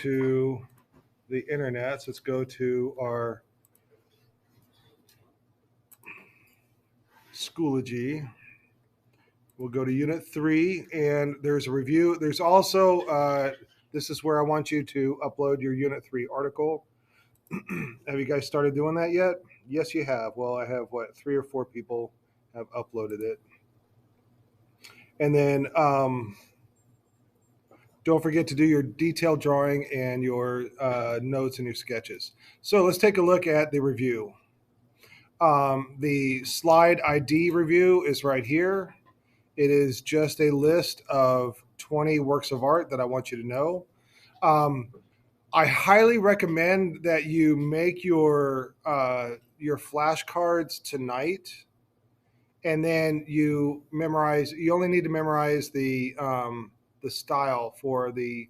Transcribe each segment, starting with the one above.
to the internet. So let's go to our Schoology. We'll go to Unit 3, and there's a review. There's also, this is where I want you to upload your Unit 3 article. Have you guys started doing that yet? Yes, you have. Well, I have, 3 or 4 people have uploaded it. And then don't forget to do your detailed drawing and your notes and your sketches. So let's take a look at the review. The slide ID review is right here. It is just a list of 20 works of art that I want you to know. I highly recommend that you make your flashcards tonight, and then you memorize. You only need to memorize the style for the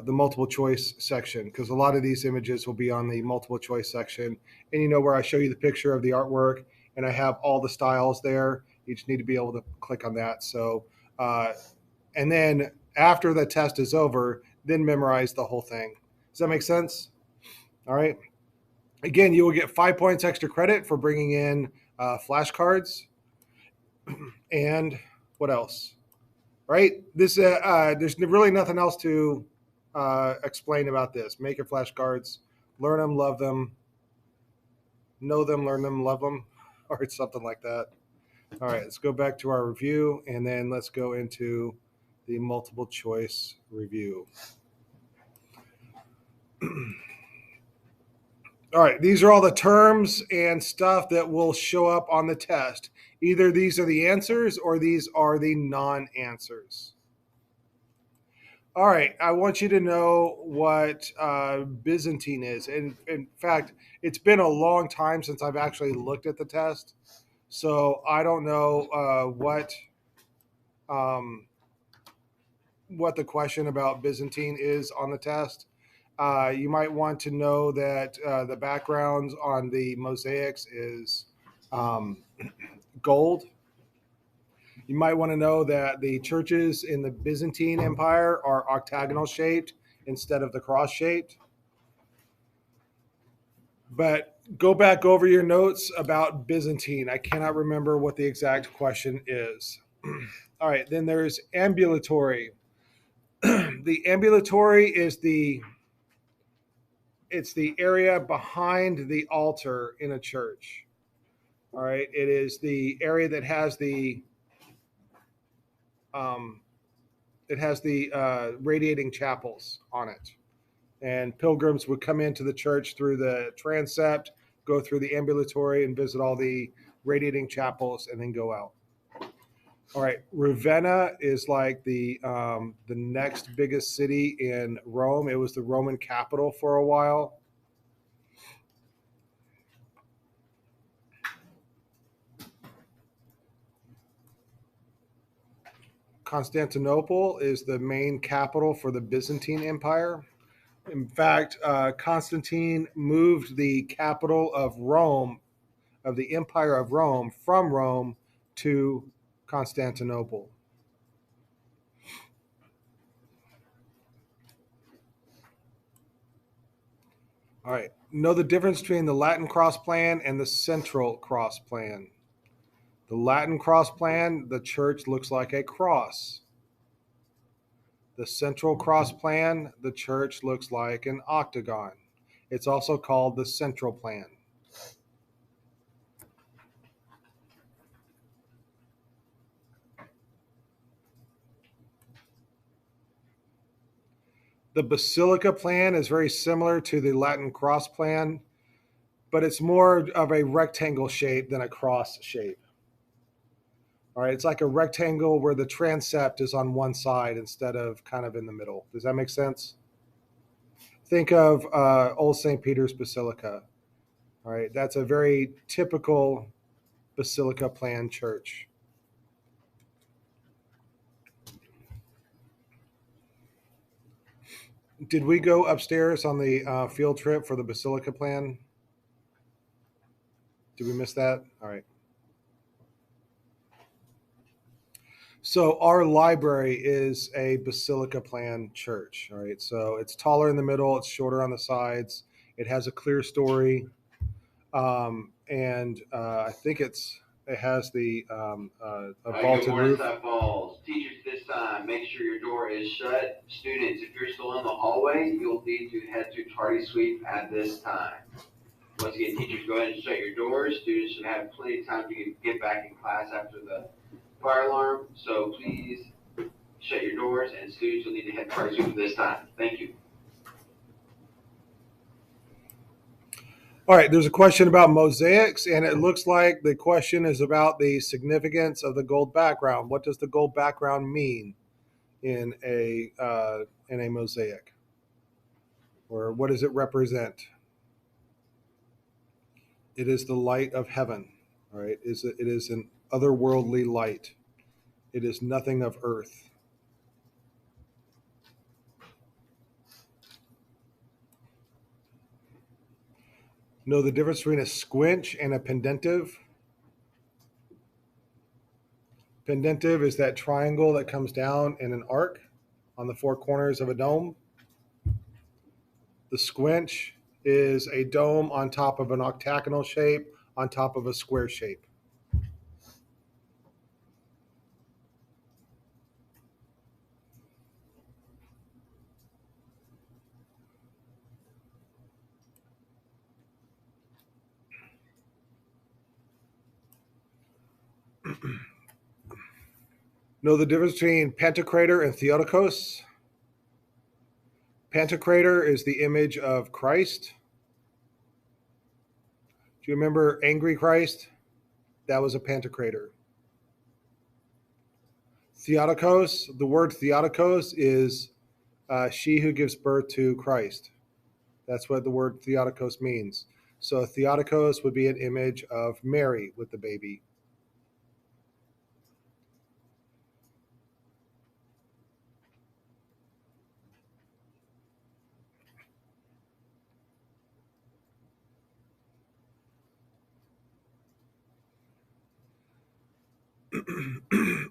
multiple choice section, because a lot of these images will be on the multiple choice section, and you know where I show you the picture of the artwork and I have all the styles there. You just need to be able to click on that. So and then after the test is over, then memorize the whole thing. Does that make sense? All right. Again, you will get 5 points extra credit for bringing in flashcards. And what else? Right? This there's really nothing else to explain about this. Make your flashcards, learn them, love them, know them, learn them, love them, or something like that. All right, let's go back to our review, and then let's go into the multiple choice review. All right, these are all the terms and stuff that will show up on the test. Either these are the answers or these are the non-answers. All right, I want you to know what Byzantine is. And in fact, it's been a long time since I've actually looked at the test. So I don't know what the question about Byzantine is on the test. You might want to know that the backgrounds on the mosaics is gold. You might want to know that the churches in the Byzantine Empire are octagonal shaped instead of the cross shaped. But go back over your notes about Byzantine. I cannot remember what the exact question is. All right, then there's ambulatory. The ambulatory is it's the area behind the altar in a church. All right, it is the area that has the radiating chapels on it, and pilgrims would come into the church through the transept, go through the ambulatory, and visit all the radiating chapels, and then go out. All right, Ravenna is like the next biggest city in Rome. It was the Roman capital for a while. Constantinople is the main capital for the Byzantine Empire. In fact, Constantine moved the capital of Rome, of the Empire of Rome, from Rome to Constantinople. All right. Know the difference between the Latin cross plan and the central cross plan. The Latin cross plan, the church looks like a cross. The central cross plan, the church looks like an octagon. It's also called the central plan. The basilica plan is very similar to the Latin cross plan, but it's more of a rectangle shape than a cross shape. All right, it's like a rectangle where the transept is on one side instead of kind of in the middle. Does that make sense? Think of Old St. Peter's Basilica. All right, that's a very typical basilica plan church. Did we go upstairs on the field trip for the basilica plan? Did we miss that? All right. So our library is a basilica plan church, all right? So it's taller in the middle, it's shorter on the sides, it has a clear story, and I think it has the a Good vaulted morning, roof. South Falls. Teachers, this time, make sure your door is shut. Students, if you're still in the hallway, you'll need to head to tardy sweep at this time. Once again, teachers, go ahead and shut your doors. Students should have plenty of time to get back in class after the fire alarm. So please shut your doors, and students will need to head tardy sweep at this time. Thank you. All right, there's a question about mosaics, and it looks like the question is about the significance of the gold background. What does the gold background mean in a mosaic, or what does it represent? It is the light of heaven. All right, it is an otherworldly light. It is nothing of earth. Know the difference between a squinch and a pendentive? Pendentive is that triangle that comes down in an arc on the four corners of a dome. The squinch is a dome on top of an octagonal shape on top of a square shape. Know the difference between Pantocrator and Theotokos? Pantocrator is the image of Christ. Do you remember Angry Christ? That was a Pantocrator. Theotokos, the word Theotokos is she who gives birth to Christ. That's what the word Theotokos means. So Theotokos would be an image of Mary with the baby.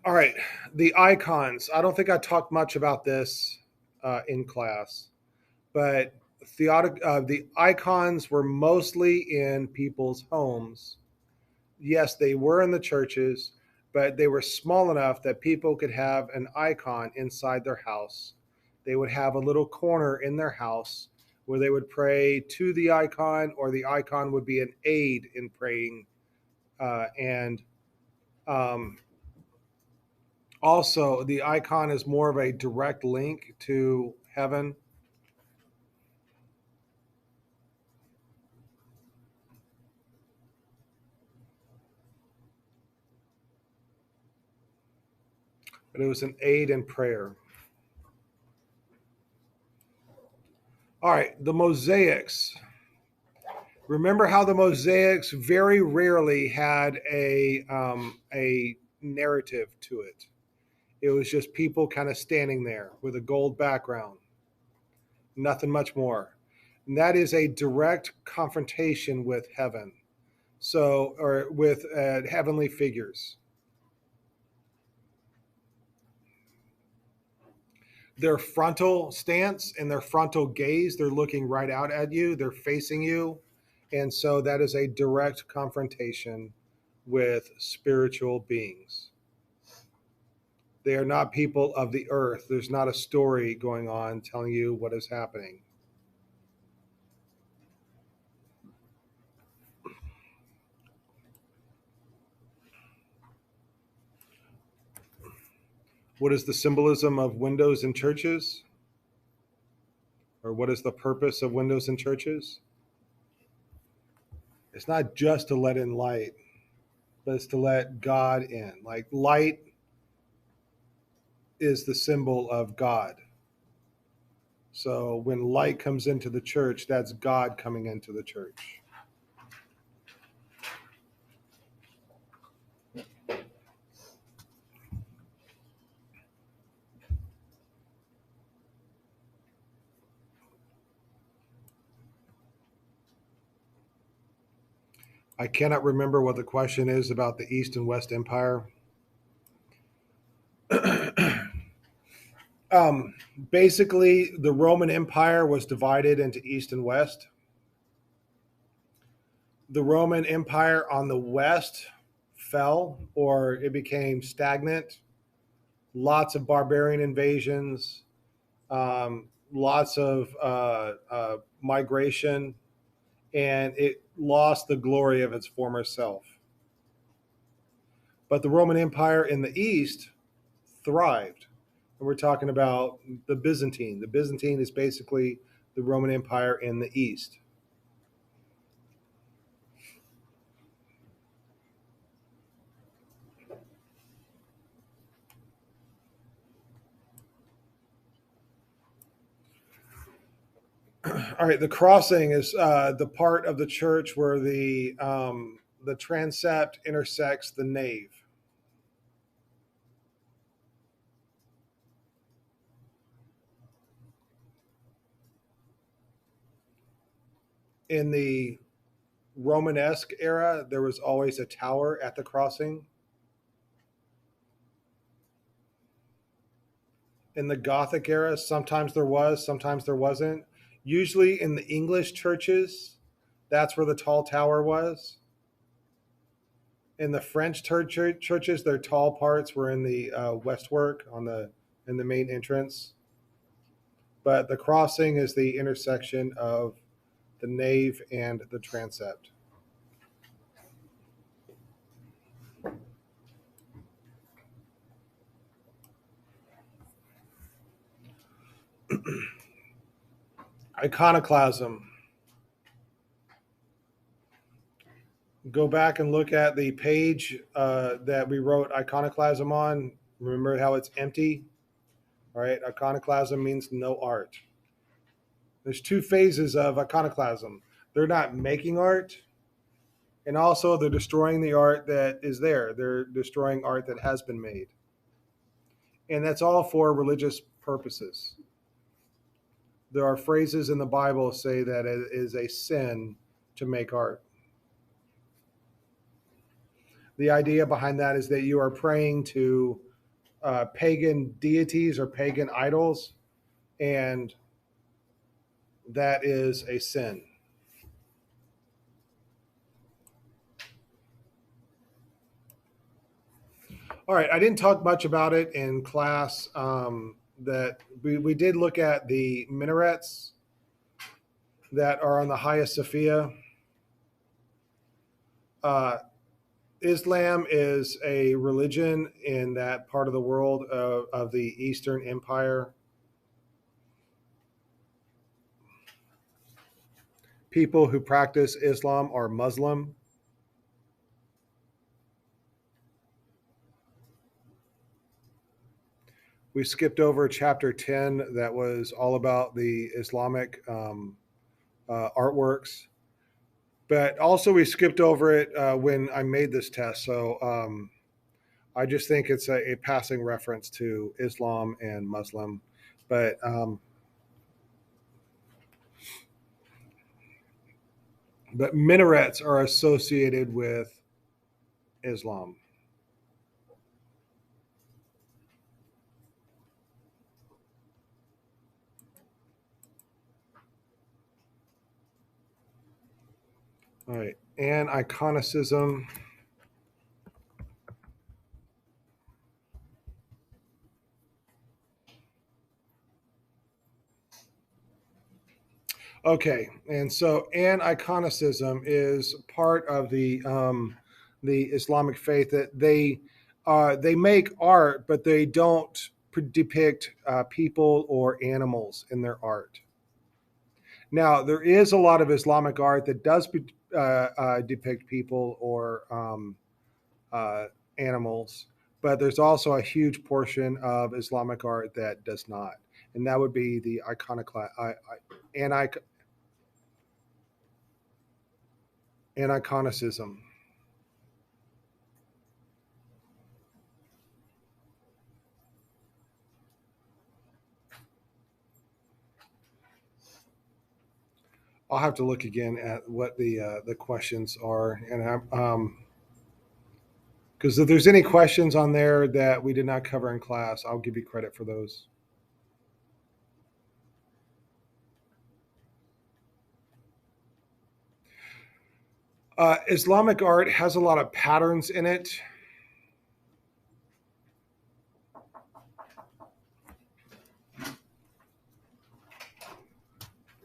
All right, the icons. I don't think I talked much about this in class, but the icons were mostly in people's homes. Yes, they were in the churches, but they were small enough that people could have an icon inside their house. They would have a little corner in their house where they would pray to the icon, or the icon would be an aid in praying. And um, Also, the icon is more of a direct link to heaven. But it was an aid in prayer. All right, the mosaics. Remember how the mosaics very rarely had a narrative to it. It was just people kind of standing there with a gold background, nothing much more. And that is a direct confrontation with heaven. So, or with heavenly figures. Their frontal stance and their frontal gaze, they're looking right out at you, they're facing you. And so that is a direct confrontation with spiritual beings. They are not people of the earth. There's not a story going on telling you what is happening. What is the symbolism of windows in churches? Or what is the purpose of windows in churches? It's not just to let in light, but it's to let God in. Like light is the symbol of God. So when light comes into the church, that's God coming into the church. I cannot remember what the question is about the East and West Empire. Basically, the Roman Empire was divided into East and West. The Roman Empire on the West fell, or it became stagnant. Lots of barbarian invasions, lots of migration, and it lost the glory of its former self. But the Roman Empire in the East thrived. And we're talking about the Byzantine. The Byzantine is basically the Roman Empire in the East. All right, the crossing is the part of the church where the transept intersects the nave. In the Romanesque era, there was always a tower at the crossing. In the Gothic era, sometimes there was, sometimes there wasn't. Usually in the English churches, that's where the tall tower was. In the French churches, their tall parts were in the westwork on the in the main entrance. But the crossing is the intersection of the nave and the transept. Iconoclasm. Go back and look at the page that we wrote iconoclasm on. Remember how it's empty? All right, iconoclasm means no art. There's two phases of iconoclasm. They're not making art, and also they're destroying the art that is there. They're destroying art that has been made. And that's all for religious purposes. There are phrases in the Bible say that it is a sin to make art. The idea behind that is that you are praying to pagan deities or pagan idols, and that is a sin. All right, I didn't talk much about it in class. That we did look at the minarets that are on the Hagia Sophia. Islam is a religion in that part of the world of the Eastern Empire. People who practice Islam are Muslim. We skipped over chapter 10 that was all about the Islamic artworks. But also, we skipped over it when I made this test. So I just think it's a passing reference to Islam and Muslim. But minarets are associated with Islam. All right, and iconicism. Okay, and so iconicism is part of the Islamic faith that they make art, but they don't depict people or animals in their art. Now, there is a lot of Islamic art that does depict people or uh, animals, but there's also a huge portion of Islamic art that does not, and that would be the and iconicism. I'll have to look again at what the questions are, and because if there's any questions on there that we did not cover in class, I'll give you credit for those. Islamic art has a lot of patterns in it.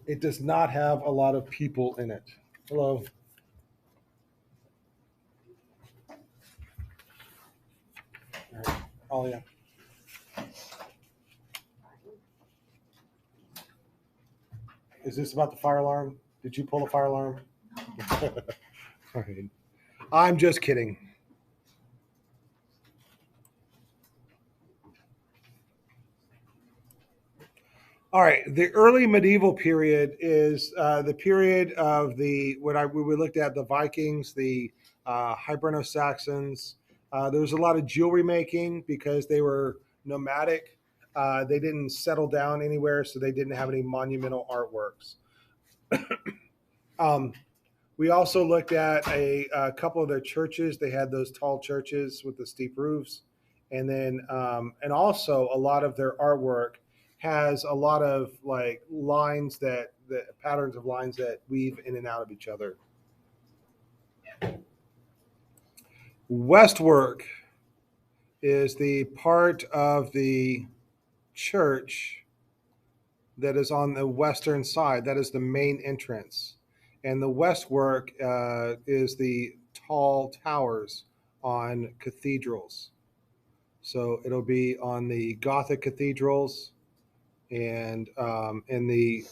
It does not have a lot of people in it. Hello. All right. Oh, yeah. Is this about the fire alarm? Did you pull the fire alarm? All right. I'm just kidding. All right, the early medieval period is the period of the when we looked at the Vikings, the Hiberno Saxons. There was a lot of jewelry making because they were nomadic. They didn't settle down anywhere, so they didn't have any monumental artworks. Um, we also looked at a couple of their churches. They had those tall churches with the steep roofs, and then and also a lot of their artwork has a lot of like lines that the patterns of lines that weave in and out of each other. Westwork is the part of the church that is on the western side. That is the main entrance. And the westwork is the tall towers on cathedrals. So it'll be on the Gothic cathedrals, and in the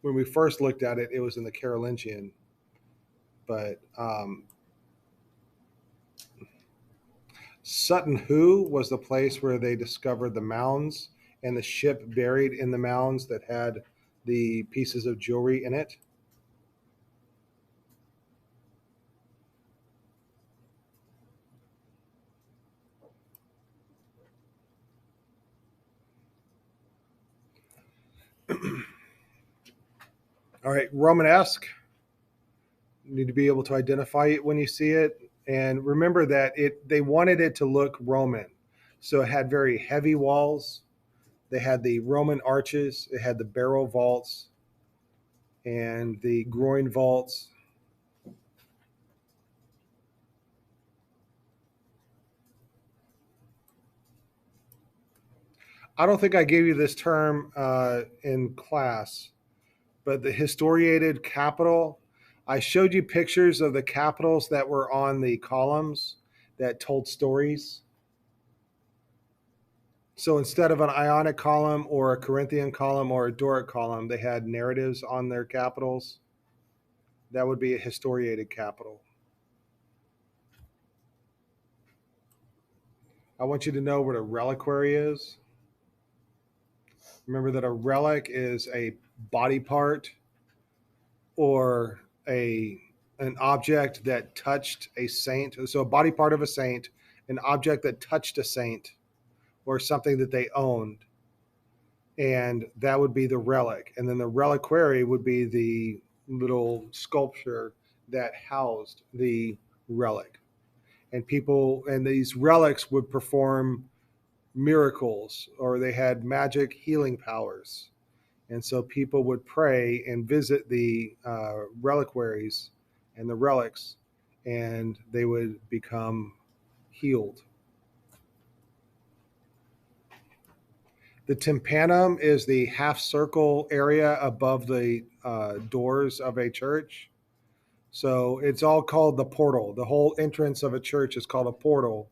when we first looked at it, it was in the Carolingian. But Sutton Hoo was the place where they discovered the mounds and the ship buried in the mounds that had the pieces of jewelry in it. All right, Romanesque. You need to be able to identify it when you see it, and remember that they wanted it to look Roman, so it had very heavy walls. They had the Roman arches. It had the barrel vaults and the groin vaults. I don't think I gave you this term in class, but the historiated capital. I showed you pictures of the capitals that were on the columns that told stories. So instead of an Ionic column or a Corinthian column or a Doric column, they had narratives on their capitals. That would be a historiated capital. I want you to know what a reliquary is. Remember that a relic is a body part or an object that touched a saint. So a body part of a saint, an object that touched a saint, or something that they owned, and that would be the relic. And then the reliquary would be the little sculpture that housed the relic. And people and these relics would perform miracles, or they had magic healing powers. And so people would pray and visit the reliquaries and the relics, and they would become healed. The tympanum is the half circle area above the doors of a church. So it's all called the portal. The whole entrance of a church is called a portal,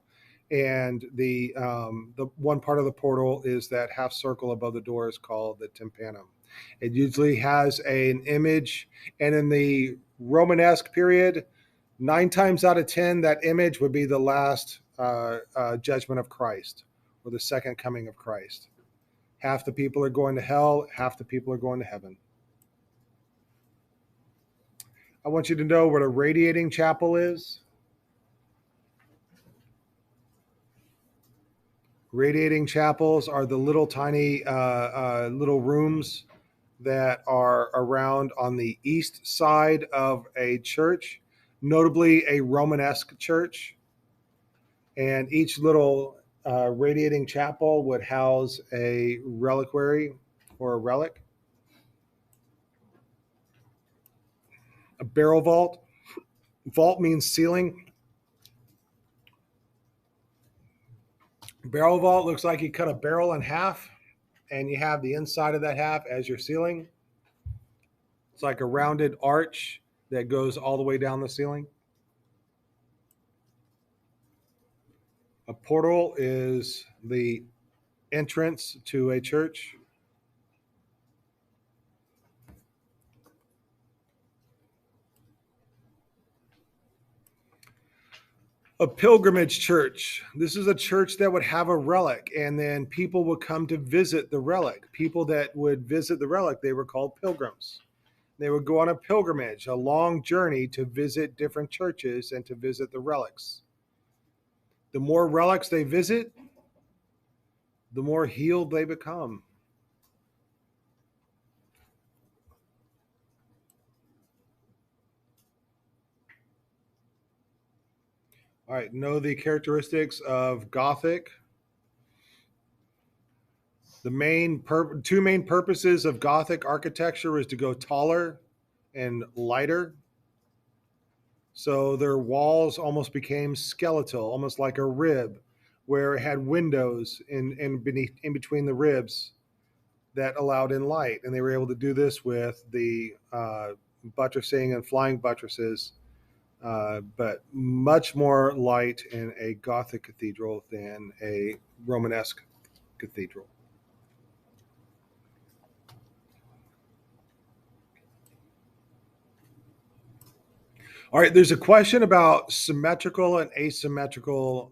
and the one part of the portal is that half circle above the door is called the tympanum. It usually has an image, and in the Romanesque period, 9 times out of 10, that image would be the last judgment of Christ or the second coming of Christ. Half the people are going to hell, half the people are going to heaven. I want you to know what a radiating chapel is. Radiating chapels are the little tiny little rooms that are around on the east side of a church, notably a Romanesque church. And each little radiating chapel would house a reliquary or a relic. A barrel vault Vault means ceiling. Barrel vault looks like you cut a barrel in half and you have the inside of that half as your ceiling. It's like a rounded arch that goes all the way down the ceiling. A portal is the entrance to a church. A pilgrimage church. This is a church that would have a relic, and then people would come to visit the relic. People that would visit the relic, they were called pilgrims. They would go on a pilgrimage, a long journey to visit different churches and to visit the relics. The more relics they visit, the more healed they become. All right, know the characteristics of Gothic. The two main purposes of Gothic architecture is to go taller and lighter. So their walls almost became skeletal, almost like a rib, where it had windows in between the ribs that allowed in light, and they were able to do this with the buttressing and flying buttresses, but much more light in a Gothic cathedral than a Romanesque cathedral. All right, there's a question about symmetrical and asymmetrical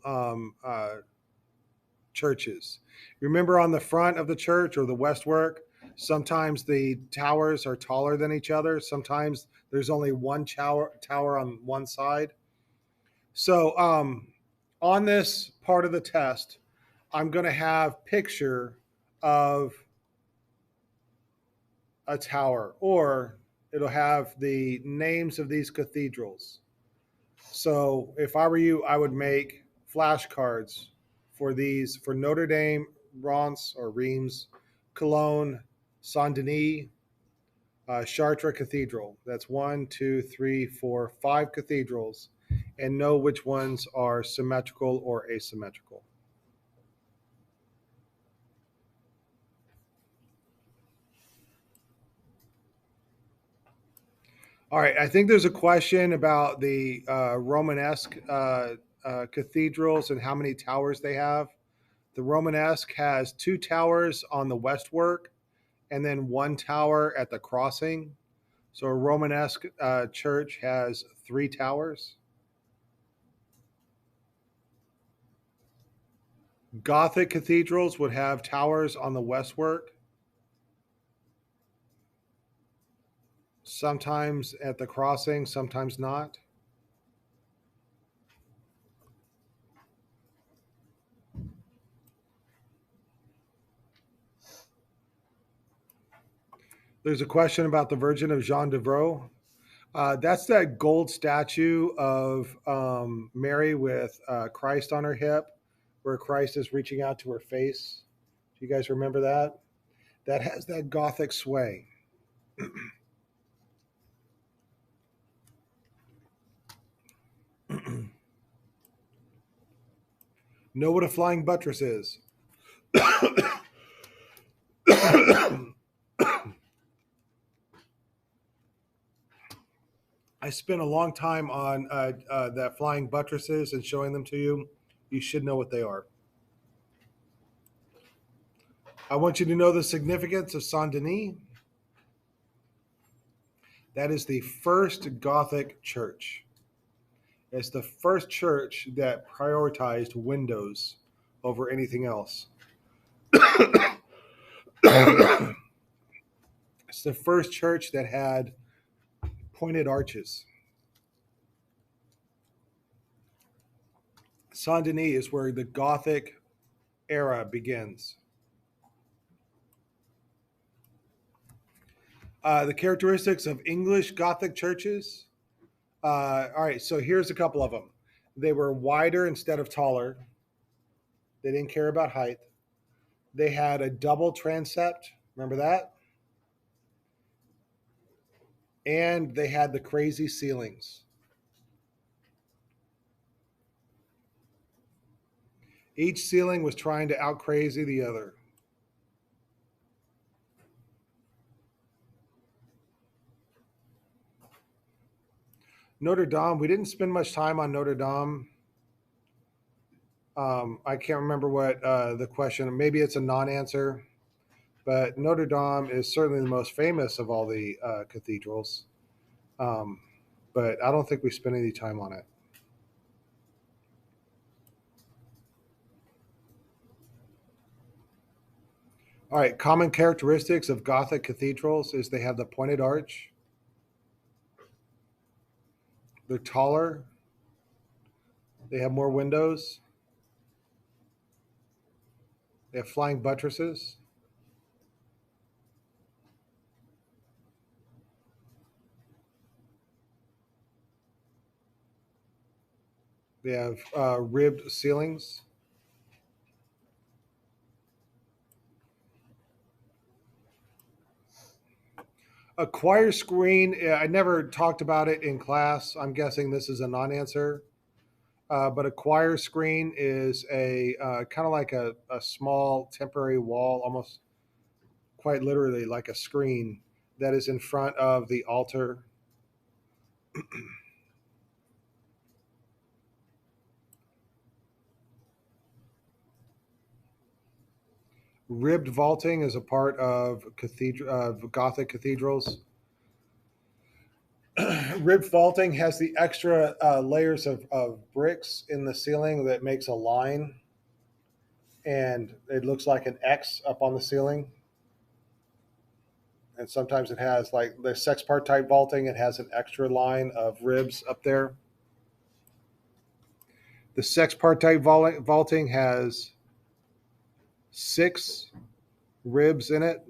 churches. Remember on the front of the church or the westwork, sometimes the towers are taller than each other. Sometimes there's only one tower on one side. So on this part of the test, I'm going to have picture of a tower, or it'll have the names of these cathedrals. So if I were you, I would make flashcards for these for Notre Dame, Reims or Reims, Cologne, Saint Denis, Chartres Cathedral. That's 1, 2, 3, 4, 5 cathedrals, and know which ones are symmetrical or asymmetrical. All right, I think there's a question about the Romanesque cathedrals and how many towers they have. The Romanesque has 2 towers on the westwork and then 1 tower at the crossing. So a Romanesque church has 3 towers. Gothic cathedrals would have towers on the westwork, sometimes at the crossing, sometimes not. There's a question about the Virgin of Jean d'Avreux. That's that gold statue of Mary with Christ on her hip, where Christ is reaching out to her face. Do you guys remember that? That has that Gothic sway. Know what a flying buttress is. I spent a long time on that flying buttresses and showing them to you. You should know what they are. I want you to know the significance of Saint Denis. That is the first Gothic church. It's the first church that prioritized windows over anything else. It's the first church that had pointed arches. Saint Denis is where the Gothic era begins. The characteristics of English Gothic churches. All right, so here's a couple of them. They were wider instead of taller. They didn't care about height. They had a double transept. Remember that? And they had the crazy ceilings. Each ceiling was trying to out crazy the other. Notre Dame, we didn't spend much time on Notre Dame. I can't remember what the question, maybe it's a non answer, but Notre Dame is certainly the most famous of all the cathedrals. Um, but I don't think we spent any time on it. All right, common characteristics of Gothic cathedrals is they have the pointed arch, they're taller, they have more windows, they have flying buttresses, they have ribbed ceilings. A choir screen, I never talked about it in class. I'm guessing this is a non answer. But a choir screen is a kind of like a small temporary wall, almost quite literally like a screen that is in front of the altar. Ribbed vaulting is a part of Gothic cathedrals. Ribbed vaulting has the extra layers of bricks in the ceiling that makes a line, and it looks like an X up on the ceiling. And sometimes it has like the sexpartite vaulting. It has an extra line of ribs up there. The sexpartite vaulting has 6 ribs in it.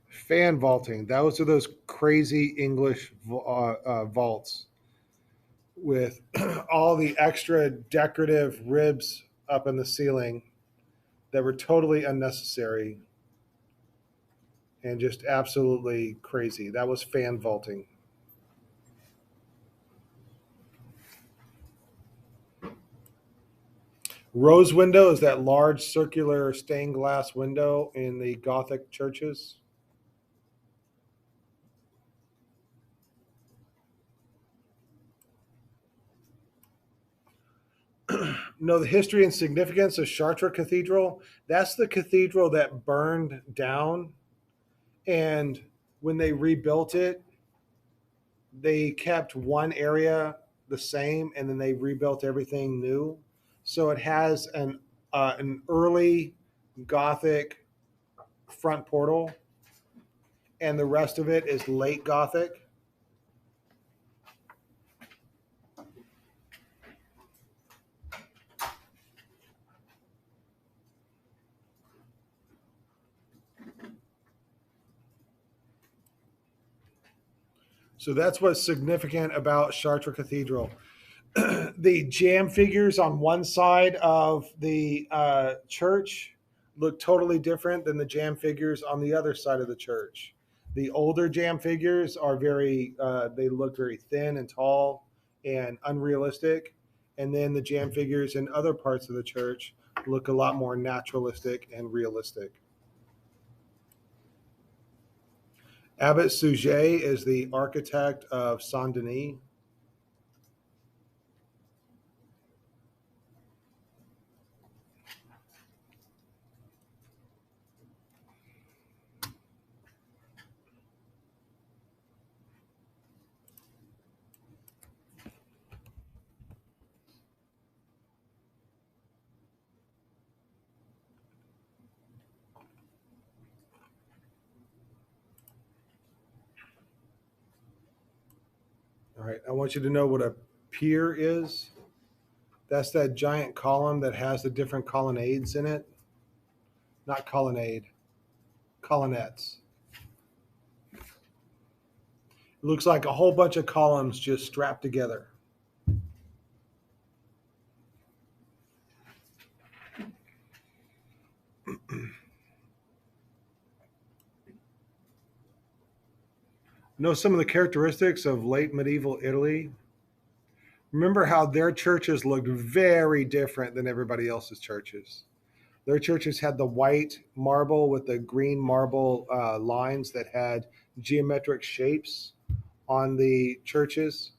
Fan vaulting. Those are those crazy English vaults with all the extra decorative ribs up in the ceiling that were totally unnecessary and just absolutely crazy. That was fan vaulting. Rose window is that large circular stained glass window in the Gothic churches. Know the history and significance of Chartres Cathedral? That's the cathedral that burned down, and when they rebuilt it, they kept one area the same, and then they rebuilt everything new. So it has an early Gothic front portal, and the rest of it is late Gothic. So that's what's significant about Chartres Cathedral. The jam figures on one side of the church look totally different than the jam figures on the other side of the church. The older jam figures are they look very thin and tall and unrealistic. And then the jam figures in other parts of the church look a lot more naturalistic and realistic. Abbot Suger is the architect of Saint Denis. All right, I want you to know what a pier is. That's that giant column that has the different colonnades in it. Not colonnade, colonnettes. It looks like a whole bunch of columns just strapped together. Know some of the characteristics of late medieval Italy? Remember how their churches looked very different than everybody else's churches. Their churches had the white marble with the green marble lines that had geometric shapes on the churches.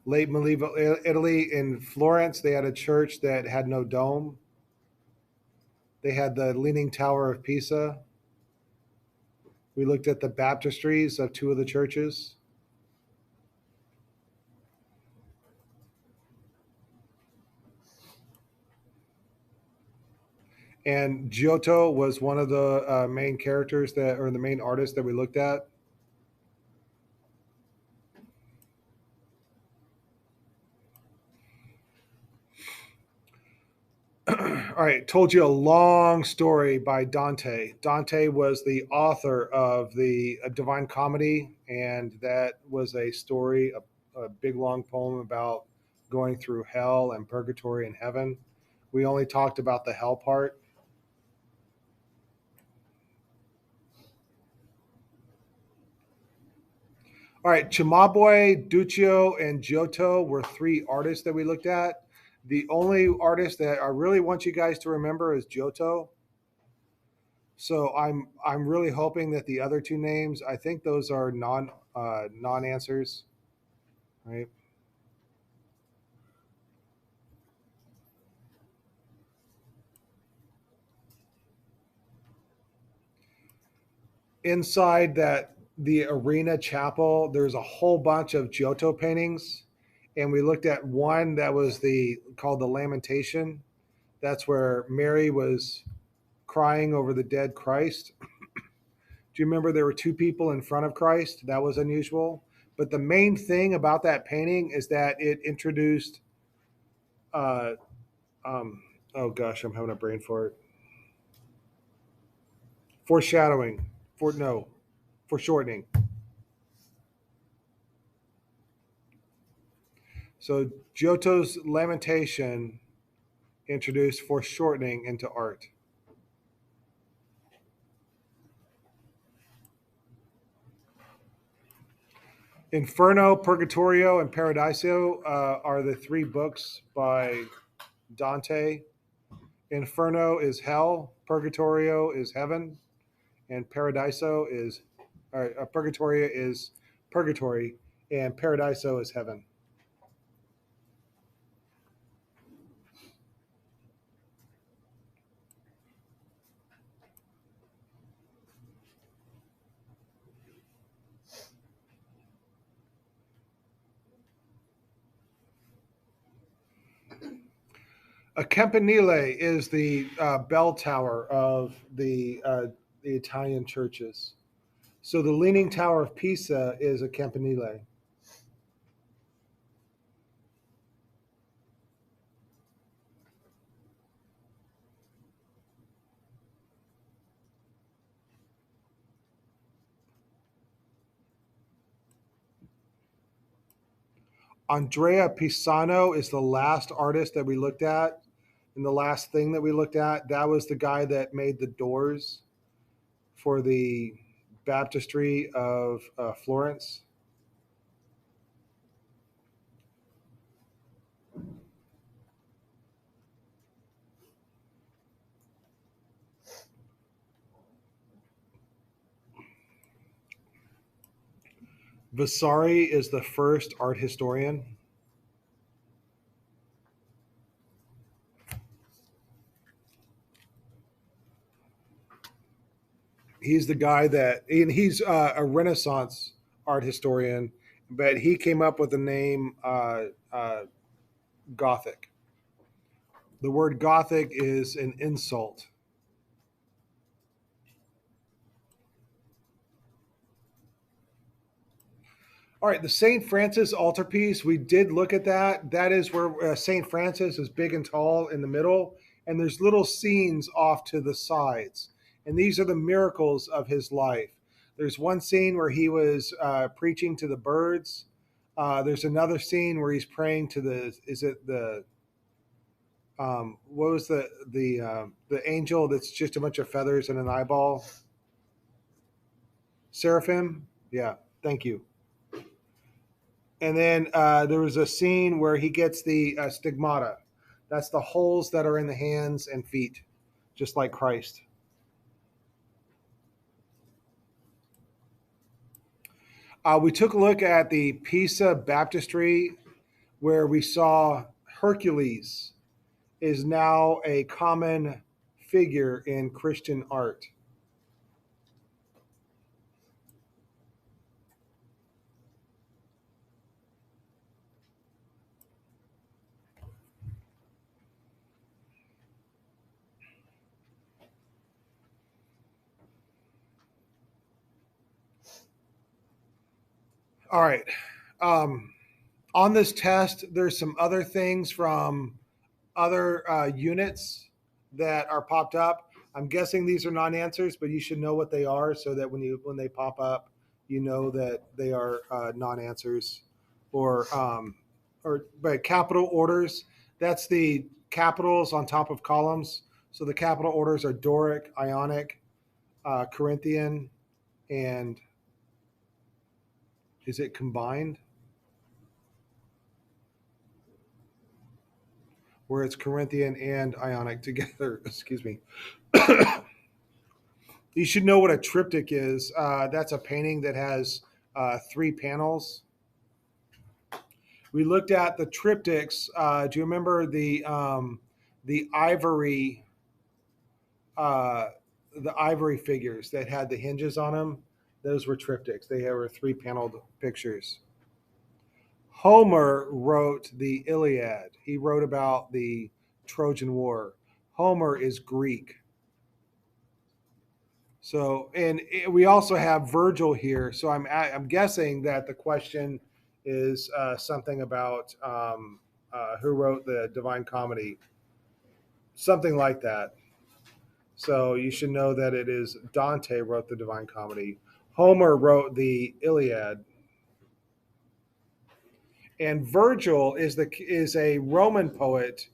Late medieval Italy in Florence, they had a church that had no dome. They had the Leaning Tower of Pisa. We looked at the baptistries of two of the churches. And Giotto was one of the main characters that, or the main artists that we looked at. All right, told you a long story by Dante. Dante was the author of the Divine Comedy, and that was a story, a big long poem about going through hell and purgatory and heaven. We only talked about the hell part. All right, Cimabue, Duccio, and Giotto were three artists that we looked at. The only artist that I really want you guys to remember is Giotto. So I'm really hoping that the other two names, I think those are non answers, right? Inside that the arena chapel, there's a whole bunch of Giotto paintings, and we looked at one that was the called the Lamentation. That's where Mary was crying over the dead Christ. Do you remember there were two people in front of Christ? That was unusual. But the main thing about that painting is that it introduced, uh, um, oh gosh, I'm having a brain fart. Foreshadowing, for no, foreshortening. So Giotto's Lamentation introduced foreshortening into art. Inferno, Purgatorio, and Paradiso are the three books by Dante. Inferno is hell, Purgatorio is heaven, and Paradiso is, Purgatoria is purgatory, and Paradiso is heaven. A campanile is the bell tower of the Italian churches. So the Leaning Tower of Pisa is a campanile. Andrea Pisano is the last artist that we looked at, and the last thing that we looked at. That was the guy that made the doors for the baptistry of Florence. Vasari is the first art historian. He's the guy that, and he's a Renaissance art historian, but he came up with the name Gothic. The word Gothic is an insult. All right, the St. Francis altarpiece, we did look at that. That is where St. Francis is big and tall in the middle, and there's little scenes off to the sides. And these are the miracles of his life. There's one scene where he was preaching to the birds. There's another scene where he's praying to the, is it the what was the angel that's just a bunch of feathers and an eyeball? Seraphim. Yeah, thank you. And then there was a scene where he gets the stigmata. That's the holes that are in the hands and feet, just like Christ. We took a look at the Pisa Baptistry, where we saw Hercules is now a common figure in Christian art. All right. Um, on this test, there's some other things from other units that are popped up. I'm guessing these are non-answers, but you should know what they are so that when they pop up, you know that they are non-answers, or but capital orders. That's the capitals on top of columns. So the capital orders are Doric, Ionic, Corinthian, and is it combined? Where it's Corinthian and Ionic together. Excuse me. You should know what a triptych is. That's a painting that has three panels. We looked at the triptychs. Do you remember the ivory uh, the ivory figures that had the hinges on them? Those were triptychs. They were three paneled pictures. Homer wrote the Iliad. He wrote about the Trojan War. Homer is Greek. So, and we also have Virgil here. So I'm guessing that the question is something about who wrote the Divine Comedy, something like that. So you should know that it is Dante wrote the Divine Comedy. Homer wrote the Iliad, and Virgil is a Roman poet,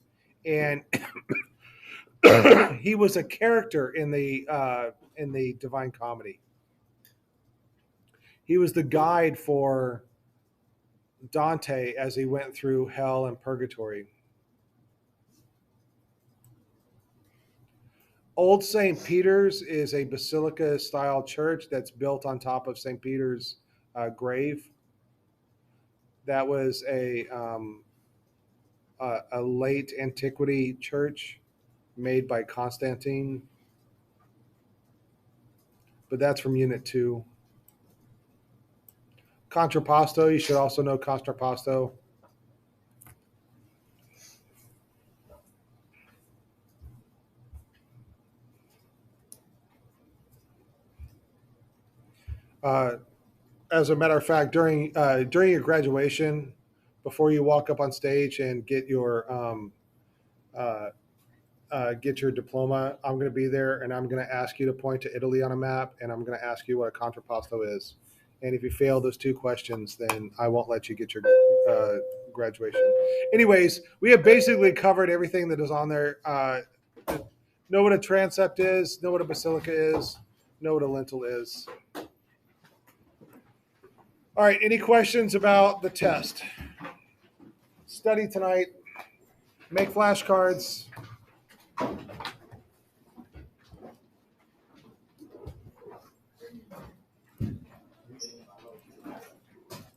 and he was a character in the Divine Comedy. He was the guide for Dante as he went through hell and purgatory. Old St. Peter's is a basilica style church that's built on top of St. Peter's grave. That was a late antiquity church made by Constantine, but that's from Unit 2. Contrapposto, you should also know Contrapposto. Uh, as a matter of fact, during your graduation, before you walk up on stage and uh, get your diploma, I'm going to be there, and I'm going to ask you to point to Italy on a map, and I'm going to ask you what a contrapposto is. And if you fail those two questions, then I won't let you get your graduation. Anyways, we have basically covered everything that is on there. Know what a transept is, know what a basilica is, know what a lintel is. All right, any questions about the test? Study tonight, make flashcards.